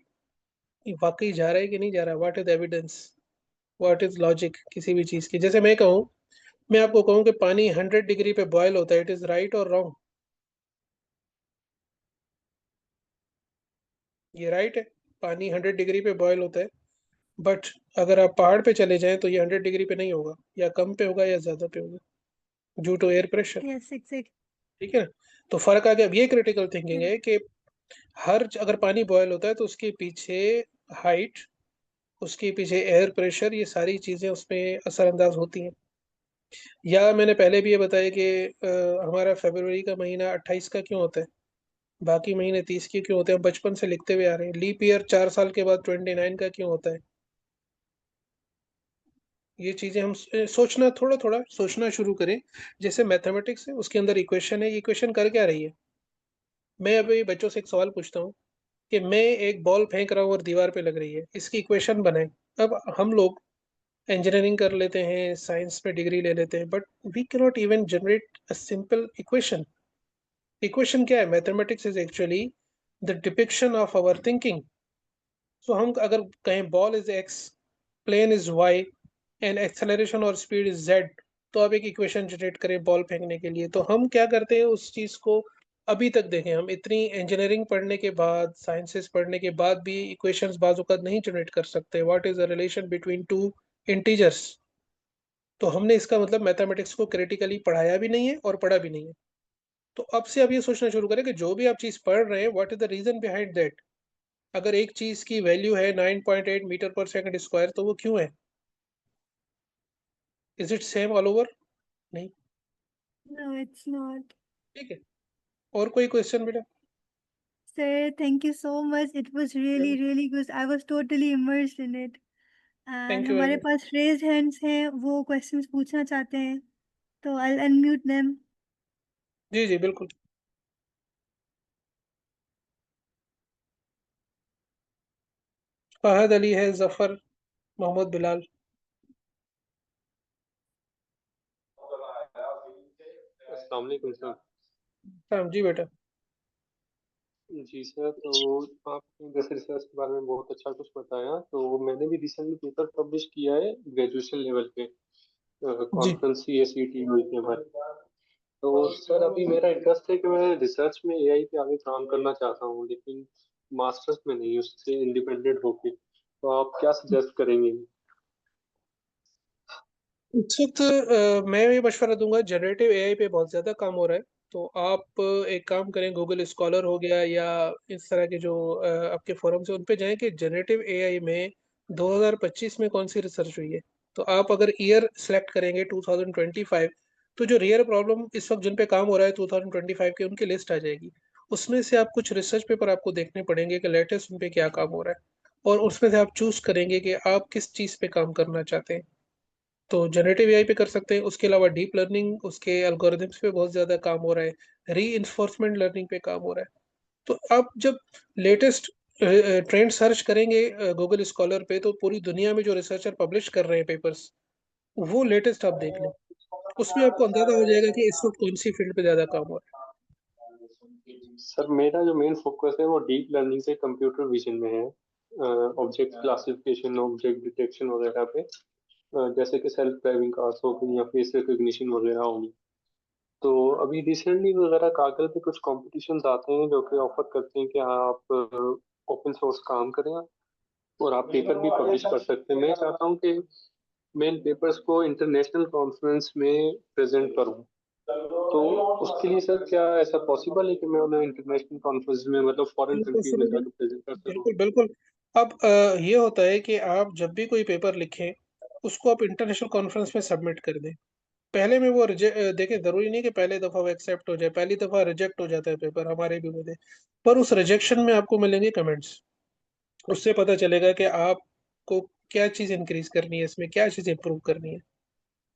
वाकई जा रहा है कि नहीं जा रहा है, what is evidence, what is logic किसी भी चीज की। जैसे मैं कहूँ, मैं आपको कहूँ कि पानी 100 डिग्री पे बॉयल होता है, इट इज राइट और रॉन्ग? ये राइट है, पानी 100 डिग्री पे बॉयल होता है। बट अगर आप पहाड़ पे चले जाएं तो ये 100 डिग्री पे नहीं होगा, या कम पे होगा या ज्यादा पे होगा, due to air pressure, yes, exact. ठीक है ना। तो फर्क आ गया। अब ये क्रिटिकल थिंकिंग यस। है कि अगर पानी बॉयल होता है तो उसके पीछे हाइट, उसके पीछे एयर प्रेशर, ये सारी चीजें उसमें असरअंदाज होती हैं। या मैंने पहले भी ये बताया कि हमारा फरवरी का महीना 28 का क्यों होता है, बाकी महीने 30 के क्यों होते हैं, हम बचपन से लिखते हुए आ रहे हैं। लीप ईयर 4 साल के बाद 29 का क्यों होता है। ये चीजें हम सोचना, थोड़ा थोड़ा सोचना शुरू करें। जैसे मैथमेटिक्स है, उसके अंदर इक्वेशन है, ये इक्वेशन कर क्या रही है। मैं अभी बच्चों से एक सवाल पूछता हूँ कि मैं एक बॉल फेंक रहा हूँ और दीवार पे लग रही है, इसकी इक्वेशन बनाए। अब हम लोग इंजीनियरिंग कर लेते हैं, साइंस में डिग्री ले लेते हैं, but we cannot even generate a simple equation. Equation क्या है? Mathematics is actually the depiction of our thinking. So हम अगर कहें ball is X, plane is Y, and acceleration और स्पीड इज जेड, तो आप एक इक्वेशन जनरेट करें बॉल फेंकने के लिए। तो हम क्या करते हैं उस चीज को, अभी तक देखें, हम इतनी इंजीनियरिंग पढ़ने के बाद, साइंसेस पढ़ने के बाद भी इक्वेशंस बाजू का नहीं जनरेट कर सकते। What is the relation between two integers? तो हमने इसका मतलब मैथमेटिक्स को क्रिटिकली पढ़ाया भी नहीं है और पढ़ा भी नहीं है। तो अब से आप ये सोचना शुरू करें कि जो भी आप चीज पढ़ रहे हैं, what is the reason behind that. अगर एक चीज की वैल्यू है 9.8 मीटर पर सेकंड स्क्वायर, तो वो क्यों है? Is it same all over? नहीं। No, it's not. ठीक है। और कोई क्वेश्चन बेटा? Sir, thank you so much, it was really really good, I was totally immersed in it. And thank you very हमारे मच। पास रेज हैंड्स हैं, वो क्वेश्चंस पूछना चाहते हैं, तो आई अनम्यूट देम। जी जी बिल्कुल। फहद अली है, जफर, मोहम्मद बिलाल। अस्सलाम वालेकुम सर। हाँ जी बेटा। जी सर, तो आपने जैसे रिसर्च के बारे में बहुत अच्छा कुछ बताया, तो मैंने भी रिसेंटली पेपर पब्लिश किया है ग्रेजुएशन लेवल पे, जी। Conference C S C T हुई थी हमारे। तो सर अभी मेरा इंटरेस्ट है कि मैं रिसर्च में एआई पे आगे काम करना चाहता हूँ, लेकिन मास्टर्स में नहीं, उससे इंडिपेंडेंट होके। तो आप क्या सजेस्ट करेंगे? इस वक्त मैं ये मशवरा दूंगा, जनरेटिव एआई पे बहुत ज़्यादा काम हो रहा है। तो आप एक काम करें, गूगल स्कॉलर हो गया या इस तरह के जो आपके फोरम्स हैं उन पे जाएं कि जनरेटिव एआई में 2025 में कौन सी रिसर्च हुई है। तो आप अगर ईयर सेलेक्ट करेंगे 2025, तो जो रियल प्रॉब्लम इस वक्त जिन पे काम हो रहा है 2025 के, उनकी लिस्ट आ जाएगी। उसमें से आप कुछ रिसर्च पेपर आपको देखने पड़ेंगे कि लेटेस्ट उन पे क्या काम हो रहा है, और उसमें से आप चूज करेंगे कि आप किस चीज़ पे काम करना चाहते हैं। तो जनरेटिव एआई पे कर सकते हैं। उसके अलावा डीप लर्निंग, उसके एल्गोरिदम्स पे बहुत ज़्यादा काम हो रहा है, री इन्फोर्समेंट लर्निंग पे काम हो रहा है। तो आप जब लेटेस्ट ट्रेंड सर्च करेंगे गूगल स्कॉलर पे, तो पूरी दुनिया में जो रिसर्चर पब्लिश कर रहे हैं पेपर्स, वो लेटेस्ट आप देख लें। उसमें आपको अंदाजा हो जाएगा कि इस वक्त कौन सी फील्ड पे ज़्यादा काम हो रहा सर मेरा जो मेन फोकस है वो डीप लर्निंग पे, कंप्यूटर विजन में है, ऑब्जेक्ट क्लासिफिकेशन, ऑब्जेक्ट डिटेक्शन वगैरह पे। जैसे कि सेल्फ ड्राइविंग कार्स हो गई या फेस रिकग्निशन वगैरह होगी। तो अभी रिसेंटली वगैरह कागल पे कुछ कॉम्पिटिशन्स आते हैं जो कि ऑफर करते हैं कि आप ओपन सोर्स काम करें और आप पेपर भी पब्लिश कर सकते हैं। मैं चाहता हूँ कि मैं इन पेपर्स को इंटरनेशनल कॉन्फ्रेंस में प्रेजेंट करूँ। तो उसके लिए सर क्या ऐसा पॉसिबल है कि मैं उन्हें इंटरनेशनल कॉन्फ्रेंस में, मतलब फॉरेन है। कंट्रीज में पॉसिबल है, जाकर प्रेजेंट कर सकूँ? बिल्कुल बिल्कुल। अब ये होता है कि आप जब भी कोई पेपर लिखें, उसको आप इंटरनेशनल कॉन्फ्रेंस में सबमिट कर दें। पहले में वो देखें, जरूरी नहीं कि पहले दफा वो एक्सेप्ट हो जाए, पहली दफा रिजेक्ट हो जाता है पेपर, हमारे भी हुए थे। पर उस रिजेक्शन में आपको मिलेंगे कमेंट्स। उससे पता चलेगा कि आपको क्या चीज़ इंक्रीज करनी है, इसमें क्या चीज़ इंप्रूव करनी है।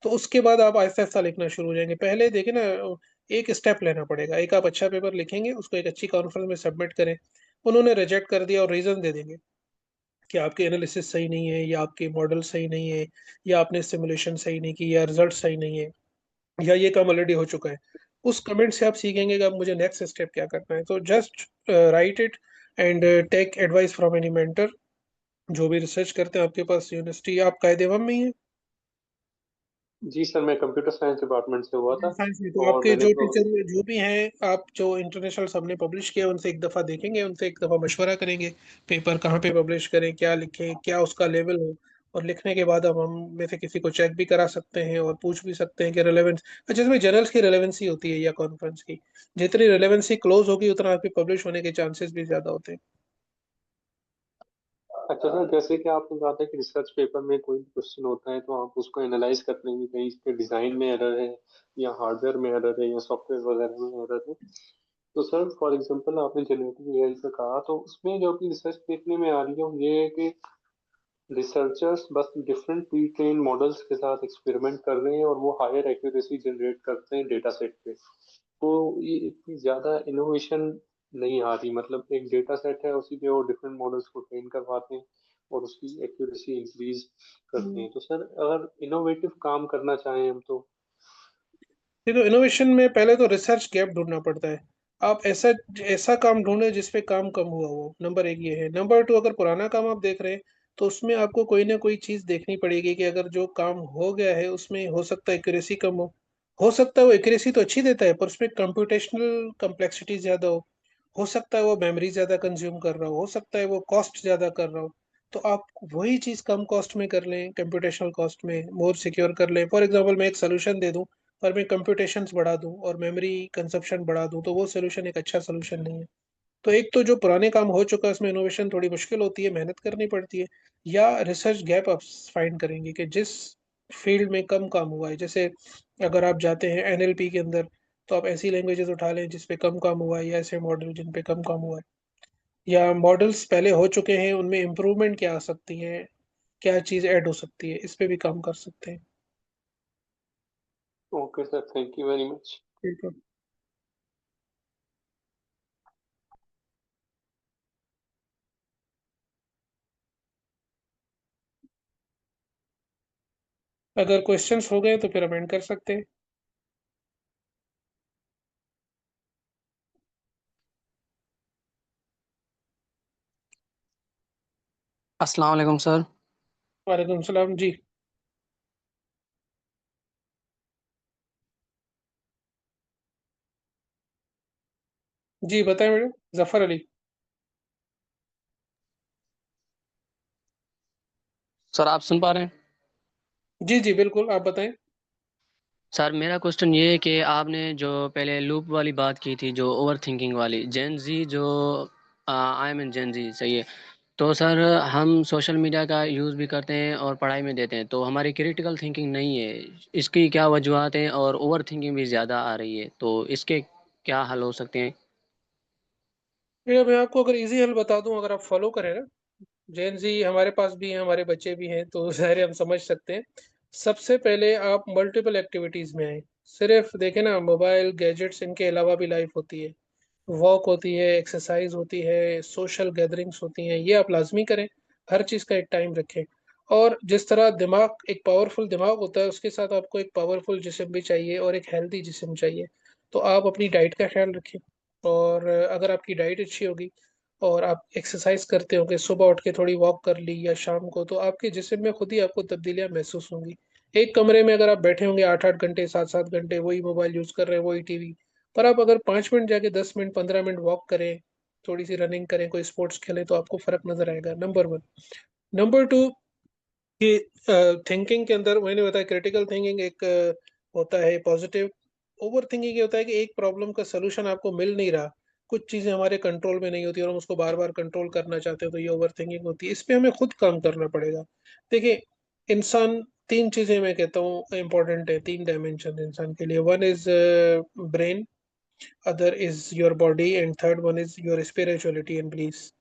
तो उसके बाद आप आहिस्ता आहिस्ता लिखना शुरू हो जाएंगे। पहले देखिए ना, एक स्टेप लेना पड़ेगा। एक आप अच्छा पेपर लिखेंगे, उसको एक अच्छी कॉन्फ्रेंस में सबमिट करें। उन्होंने रिजेक्ट कर दिया और रीजन दे देंगे कि आपके एनालिसिस सही नहीं है, या आपके मॉडल सही नहीं है, या आपने सिमुलेशन सही नहीं की, या रिजल्ट सही नहीं है, या ये काम ऑलरेडी हो चुका है। उस कमेंट से आप सीखेंगे कि अब मुझे नेक्स्ट स्टेप क्या करना है। तो just write it and take advice from any mentor. जो भी रिसर्च करते हैं आपके पास यूनिवर्सिटी, आप कायदे में ही है जी सर, मैं कंप्यूटर साइंस डिपार्टमेंट से हुआ था। साइंस में, तो और आपके मैंने जो तो टीचर जो भी हैं, आप जो इंटरनेशनल सबने पब्लिश किया उनसे एक दफ़ा देखेंगे, उनसे एक दफ़ा मशवरा करेंगे, पेपर कहाँ पे पब्लिश करें, क्या लिखें, क्या उसका लेवल हो। और लिखने के बाद हम में से किसी को चेक भी करा सकते हैं और पूछ भी सकते हैं कि रेलेवेंस, अच्छा इसमें जर्नल्स की रेलेवेंसी होती है या कॉन्फ्रेंस की। जितनी रेलेवेंसी क्लोज होगी, उतना आपके पब्लिश होने के चांसेस भी ज़्यादा होते हैं। अच्छा सर, जैसे कि आपने कहा था कि रिसर्च पेपर में कोई क्वेश्चन होता है तो आप उसको एनालाइज करते हैं कि कहीं इसके डिजाइन में एरर है, या हार्डवेयर में एरर है, या सॉफ्टवेयर वगैरह में एरर है। तो सर फॉर एग्जांपल आपने जनरेटिव एआई का कहा, तो उसमें जो कि रिसर्च देखने में आ रही है वो ये है कि रिसर्चर्स बस डिफरेंट प्री ट्रेन मॉडल्स के साथ एक्सपेरिमेंट कर रहे हैं और वो हायर एक्यूरेसी जनरेट करते हैं डेटा सेट पे। तो ये इतनी ज्यादा इनोवेशन नहीं आ रही, मतलब एक डेटा सेट है, उसी पे वो डिफरेंट मॉडल्स को ट्रेन करवाते हैं और उसकी एक्यूरेसी इंक्रीज करते हम्म। हैं। तो सर अगर इनोवेटिव काम करना चाहें हम तो? देखो, इनोवेशन में पहले तो रिसर्च गैप ढूंढना पड़ता है। आप ऐसा ऐसा काम ढूंढे जिसपे काम कम हुआ हो। नंबर एक ये है। नंबर टू, अगर पुराना काम आप देख रहे हैं, तो उसमें आपको कोई ना कोई चीज देखनी पड़ेगी कि अगर जो काम हो गया है उसमें हो सकता है एक्यूरेसी कम हो सकता है वो एक्यूरेसी तो अच्छी देता है पर उसमें कंप्यूटेशनल कम्प्लेक्सिटी ज्यादा हो सकता है वो मेमोरी ज्यादा कंज्यूम कर रहा हो सकता है वो कॉस्ट ज्यादा कर रहा हो। तो आप वही चीज कम कॉस्ट में कर लें, कंप्यूटेशनल कॉस्ट में मोर सिक्योर कर लें। फॉर एग्जांपल, मैं एक सोल्यूशन दे दूं और मैं कंप्यूटेशंस बढ़ा दूं और मेमोरी कंजप्शन बढ़ा दूं, तो वो सोल्यूशन एक अच्छा सोल्यूशन नहीं है। तो एक तो जो पुराने काम हो चुका है उसमें इनोवेशन थोड़ी मुश्किल होती है, मेहनत करनी पड़ती है। या रिसर्च गैप आप फाइंड करेंगे कि जिस फील्ड में कम काम हुआ है। जैसे अगर आप जाते हैं एनएलपी के अंदर, तो आप ऐसी लैंग्वेजेस उठा लें जिस पे कम काम हुआ है, या ऐसे मॉडल जिन पे कम काम हुआ है, या मॉडल्स पहले हो चुके हैं उनमें इम्प्रूवमेंट क्या आ सकती है, क्या चीज़ ऐड हो सकती है, इस पे भी काम कर सकते हैं। Okay sir, thank you very much. ठीक है। अगर क्वेश्चंस हो गए तो फिर हम एंड कर सकते हैं। अस्सलाम वालेकुम सर। वालेकुम सलाम जी। जी बताएं मैडम, जफर अली। सर आप सुन पा रहे हैं? जी जी बिल्कुल, आप बताएं। सर मेरा क्वेश्चन ये है कि आपने जो पहले लूप वाली बात की थी, जो ओवर थिंकिंग वाली, जेन जी जो आई एम इन जेन जी, सही है। तो सर हम सोशल मीडिया का यूज़ भी करते हैं और पढ़ाई में देते हैं, तो हमारी क्रिटिकल थिंकिंग नहीं है। इसकी क्या वजूहत हैं? और ओवर थिंकिंग भी ज़्यादा आ रही है, तो इसके क्या हल हो सकते हैं? भैया मैं आपको अगर इजी हल बता दूं, अगर आप फॉलो करें ना, जैन जी हमारे पास भी हैं, हमारे बच्चे भी हैं, तो ज़ाहिर है हम समझ सकते हैं। सबसे पहले आप मल्टीपल एक्टिविटीज़ में आएँ। सिर्फ देखें ना, मोबाइल, गैजेट्स, इनके अलावा भी लाइफ होती है। वॉक होती है, एक्सरसाइज होती है, सोशल गैदरिंग्स होती हैं, ये आप लाज़मी करें। हर चीज़ का एक टाइम रखें। और जिस तरह दिमाग एक पावरफुल दिमाग होता है, उसके साथ आपको एक पावरफुल जिस्म भी चाहिए और एक हेल्दी जिस्म चाहिए। तो आप अपनी डाइट का ख़्याल रखें, और अगर आपकी डाइट अच्छी होगी और आप एक्सरसाइज करते होंगे, सुबह उठ के थोड़ी वॉक कर ली या शाम को, तो आपके जिस्म में खुद ही आपको तब्दीलियाँ महसूस होंगी। एक कमरे में अगर आप बैठे होंगे 8-8 घंटे, 7-7 घंटे, वही मोबाइल यूज़ कर रहे हैं, वही टीवी, पर आप अगर 5 मिनट जाके 10 मिनट, 15 मिनट वॉक करें, थोड़ी-सी रनिंग करें, कोई स्पोर्ट्स खेलें, तो आपको फ़र्क नज़र आएगा, नंबर 1। नंबर 2 कि थिंकिंग के अंदर मैंने बताया, क्रिटिकल थिंकिंग एक होता है पॉजिटिव। ओवर थिंकिंग ये होता है कि एक प्रॉब्लम का सॉल्यूशन आपको मिल नहीं रहा, कुछ चीज़ें हमारे कंट्रोल में नहीं होती और हम उसको बार-बार कंट्रोल करना चाहते हैं, तो ये ओवर थिंकिंग होती है। इस पे हमें खुद काम करना पड़ेगा। देखिए, इंसान 3 चीज़ें मैं कहता हूँ इम्पोर्टेंट है, 3 डायमेंशन इंसान के लिए। One is brain, other is your body and third one is your spirituality and beliefs.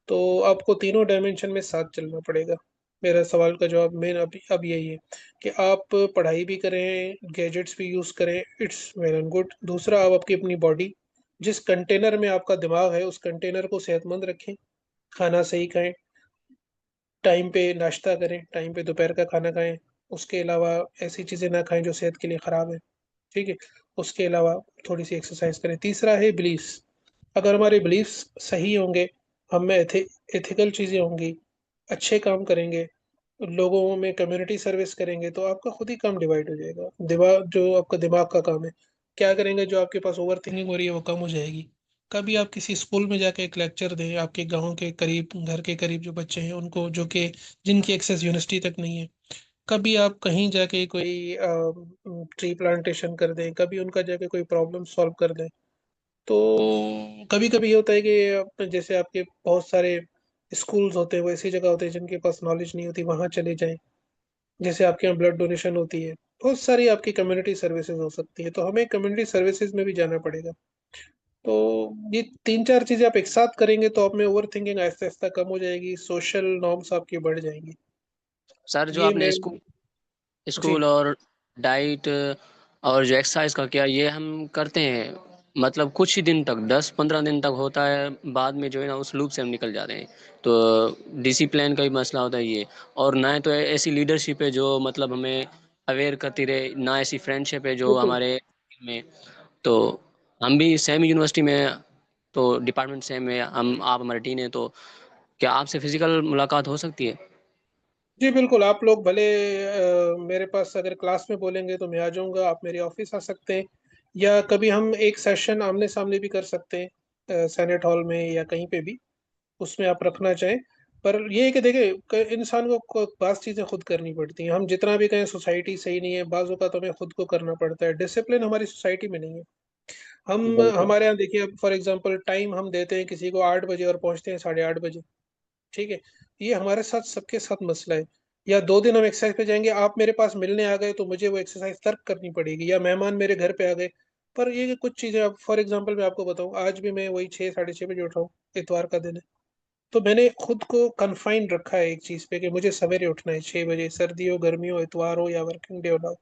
तो आपको तीनों डायमेंशन में साथ चलना पड़ेगा। मेरा सवाल का जवाब मेन अब यही है कि आप पढ़ाई भी करें, गैजेट्स भी यूज़ करें, इट्स वेल एंड गुड। दूसरा, आप आपकी अपनी बॉडी, जिस कंटेनर में आपका दिमाग है, उस कंटेनर को सेहतमंद रखें, खाना सही खाएँ, टाइम पे नाश्ता करें, टाइम पे दोपहर का खाना खाएँ, उसके अलावा ऐसी चीज़ें ना खाएँ जो सेहत के लिए ख़राब है, ठीक है? उसके अलावा थोड़ी-सी एक्सरसाइज़ करें। तीसरा है बिलीफ्स। अगर हमारे बिलीफ्स सही होंगे, हम में एथिकल चीज़ें होंगी, अच्छे काम करेंगे, लोगों में कम्युनिटी सर्विस करेंगे, तो आपका खुद ही काम डिवाइड हो जाएगा। जो आपका दिमाग का काम है, क्या करेंगे, जो आपके पास ओवरथिंकिंग हो रही है वो कम हो जाएगी। कभी आप किसी स्कूल में जाके एक लेक्चर दें, आपके गाँव के करीब, घर के करीब जो बच्चे हैं उनको, जो कि जिनकी एक्सेस यूनिवर्सिटी तक नहीं है। कभी आप कहीं जाके कोई ट्री प्लांटेशन कर दें, कभी उनका जाके कोई प्रॉब्लम सॉल्व कर दें। तो कभी-कभी ये होता है कि जैसे आपके बहुत सारे स्कूल्स होते हैं, वो ऐसी जगह होते हैं जिनके पास नॉलेज नहीं होती, वहाँ चले जाएँ। जैसे आपके यहाँ ब्लड डोनेशन होती है, बहुत सारी आपकी कम्युनिटी सर्विसेज़ हो सकती है, तो हमें कम्युनिटी सर्विसेज़ में भी जाना पड़ेगा। तो ये 3-4 चीज़ें आप एक साथ करेंगे तो आप में ओवरथिंकिंग आहिस्ता-आहिस्ता कम हो जाएगी, सोशल नॉर्म्स आपकी बढ़ जाएँगी। सर जो ये आपने मैं जी। स्कूल और डाइट और जो एक्सरसाइज का किया, ये हम करते हैं, मतलब कुछ ही दिन तक, 10-15 दिन तक होता है, बाद में जो है ना उस लूप से हम निकल जाते हैं। तो डिसिप्लिन का भी मसला होता है ये। और ना तो ऐसी लीडरशिप है जो मतलब हमें अवेयर करती रहे, ना ऐसी फ्रेंडशिप है जो बिल्कुल। हमारे में। तो हम भी सेम यूनिवर्सिटी में, तो डिपार्टमेंट सेम है, हम आप हमारे टीन है, तो क्या आपसे फिजिकल मुलाकात हो सकती है? जी, बिल्कुल, आप लोग भले मेरे पास अगर क्लास में बोलेंगे तो मैं आ जाऊँगा, आप मेरे ऑफ़िस आ सकते हैं, या कभी हम एक सेशन आमने-सामने भी कर सकते हैं, सेनेट हॉल में या कहीं पे भी, उसमें आप रखना चाहें। पर ये है कि देखिए, क इंसान को बाज़ चीज़ें खुद करनी पड़ती हैं। हम जितना भी कहें सोसाइटी सही नहीं है, बाज़ औक़ात हमें खुद को करना पड़ता है। डिसिप्लिन हमारी सोसाइटी में नहीं है। हम बिल्कुल। हमारे यहाँ देखिए, अब फॉर एग्ज़ाम्पल टाइम हम देते हैं किसी को 8 बजे और पहुँचते हैं 8:30 बजे। ठीक है? ये हमारे साथ सबके साथ मसला है। या 2 दिन हम एक्सरसाइज पे जाएँगे, आप मेरे पास मिलने आ गए तो मुझे वो एक्सरसाइज तर्क करनी पड़ेगी, या मेहमान मेरे घर पे आ गए। पर ये कि कुछ चीज़ें, अब फॉर एग्ज़ाम्पल मैं आपको बताऊँ, आज भी मैं वही 6 साढ़े 6 बजे उठा हूँ, इतवार का दिन है। तो मैंने खुद को कन्फाइंड रखा है एक चीज़ पे कि मुझे सवेरे उठना है 6 बजे, सर्दी हो, गर्मी हो, इतवार हो या वर्किंग डे हो ना हो।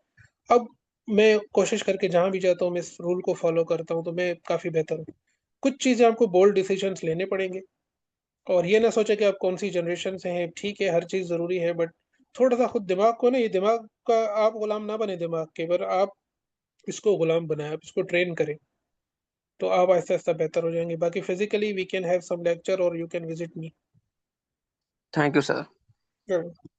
अब मैं कोशिश करके जहाँ भी जाता हूँ, मैं इस रूल को फ़ॉलो करता हूँ, तो मैं काफ़ी बेहतर हूँ। कुछ चीज़ें आपको बोल्ड डिसीज़न्स लेने पड़ेंगे। और ये ना सोचे कि आप कौन-सी जनरेशन से हैं, ठीक है, हर चीज़ ज़रूरी है, बट थोड़ा-सा खुद दिमाग को ना, ये दिमाग का आप गुलाम ना बने दिमाग के, पर आप इसको गुलाम बनाएँ, आप इसको ट्रेन करें, तो आप आहिस्ता-आहिस्ता बेहतर हो जाएँगे। बाकी physically we can have some lecture और you can visit me. Thank you sir. हाँ।